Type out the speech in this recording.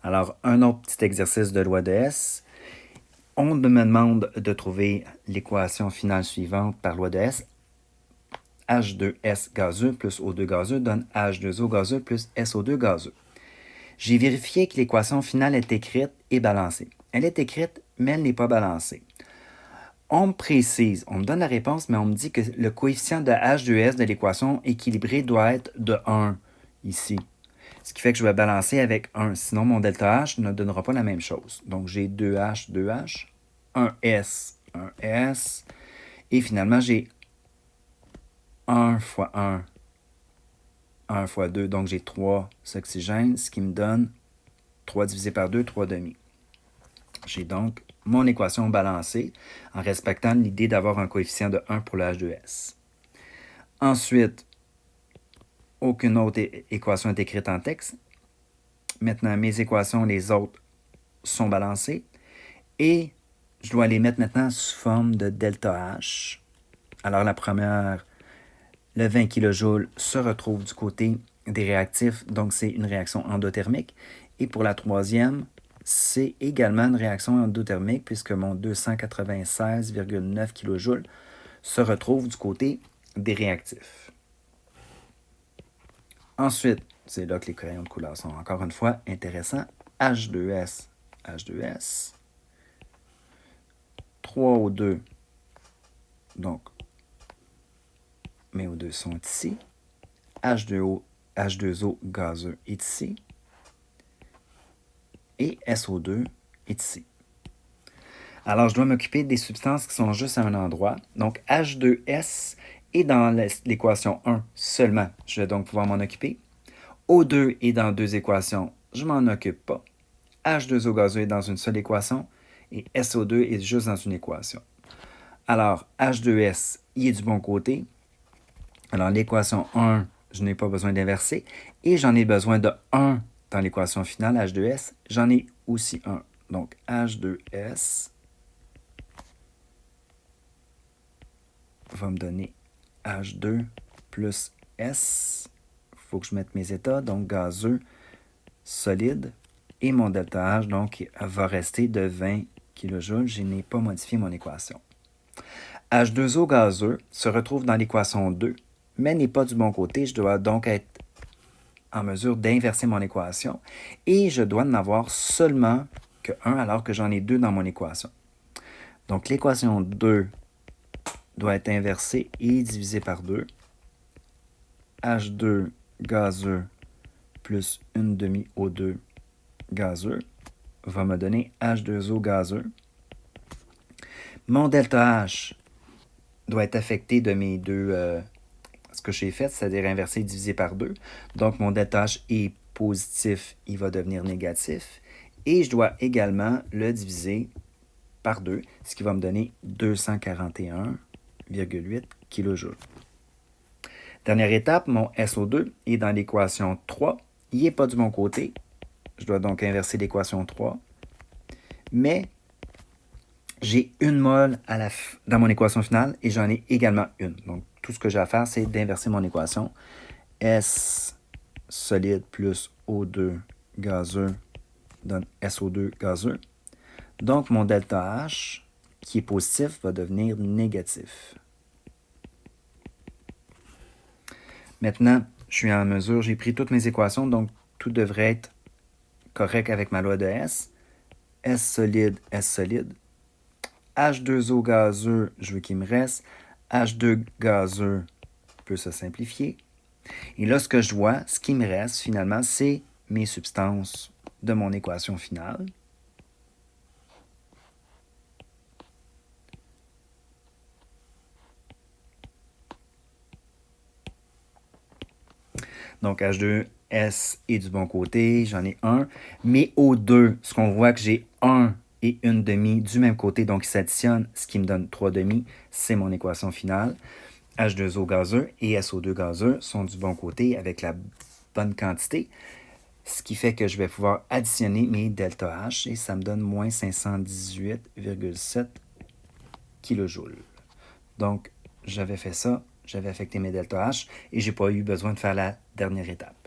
Alors, un autre petit exercice de loi de Hess. On me demande de trouver l'équation finale suivante par loi de Hess. H2S gazeux plus O2 gazeux donne H2O gazeux plus SO2 gazeux. J'ai vérifié que l'équation finale est écrite et balancée. Elle est écrite, mais elle n'est pas balancée. On me précise, on me donne la réponse, mais on me dit que le coefficient de H2S de l'équation équilibrée doit être de 1 ici. Ce qui fait que je vais balancer avec 1. Sinon, mon delta H ne donnera pas la même chose. Donc, j'ai 2H, 2H, 1S, 1S. Et finalement, j'ai 1 fois 1, 1 fois 2. Donc, j'ai 3 oxygènes, ce qui me donne 3 divisé par 2, 3 demi. J'ai donc mon équation balancée en respectant l'idée d'avoir un coefficient de 1 pour le H2S. Ensuite, aucune autre équation est écrite en texte. Maintenant, mes équations, les autres, sont balancées. Et je dois les mettre maintenant sous forme de delta H. Alors, la première, le 20 kJ se retrouve du côté des réactifs, donc c'est une réaction endothermique. Et pour la troisième, c'est également une réaction endothermique puisque mon 296,9 kJ se retrouve du côté des réactifs. Ensuite, c'est là que les crayons de couleur sont encore une fois intéressants. H2S, H2S, 3O2, donc mes O2 sont ici. H2O, H2O gazeux est ici. Et SO2 est ici. Alors, je dois m'occuper des substances qui sont juste à un endroit. Donc, H2S est dans l'équation 1 seulement. Je vais donc pouvoir m'en occuper. O2 est dans deux équations. Je ne m'en occupe pas. H2O gazeux est dans une seule équation. Et SO2 est juste dans une équation. Alors, H2S, il est du bon côté. Alors, l'équation 1, je n'ai pas besoin d'inverser. Et j'en ai besoin de 1 dans l'équation finale, H2S. J'en ai aussi 1. Donc, H2S va me donner H2 plus S. Il faut que je mette mes états. Donc, gazeux, solide. Et mon delta H, donc, va rester de 20 kJ. Je n'ai pas modifié mon équation. H2O gazeux se retrouve dans l'équation 2, mais n'est pas du bon côté. Je dois donc être en mesure d'inverser mon équation. Et je dois n'en avoir seulement que 1 alors que j'en ai 2 dans mon équation. Donc, l'équation 2 doit être inversée et divisée par 2. H2 gazeux plus 1 demi O2 gazeux va me donner H2O gazeux. Mon delta H doit être affecté de mes deux, ce que j'ai fait, c'est-à-dire inversé et divisé par 2. Donc, mon delta H est positif, il va devenir négatif. Et je dois également le diviser par 2, ce qui va me donner 241,8 kJ. Dernière étape, mon SO2 est dans l'équation 3. Il n'est pas du bon côté. Je dois donc inverser l'équation 3. Mais j'ai une mole dans mon équation finale et j'en ai également une. Donc, tout ce que j'ai à faire, c'est d'inverser mon équation. S solide plus O2 gazeux donne SO2 gazeux. Donc, mon delta H, qui est positif, va devenir négatif. Maintenant, je suis en mesure, j'ai pris toutes mes équations, donc tout devrait être correct avec ma loi de S. S solide, H2O gazeux, je veux qu'il me reste. H2 gazeux peut se simplifier. Et là, ce que je vois, ce qui me reste finalement, c'est mes substances de mon équation finale. Donc, H2S est du bon côté, j'en ai un. Mais O2, ce qu'on voit que j'ai 1 et 1 demi du même côté, donc ils s'additionnent, ce qui me donne 3 demi, c'est mon équation finale. H2O gazeux et SO2 gazeux sont du bon côté avec la bonne quantité, ce qui fait que je vais pouvoir additionner mes delta H et ça me donne moins 518,7 kJ. Donc, j'avais fait ça, j'avais affecté mes delta H et je n'ai pas eu besoin de faire la dernière étape.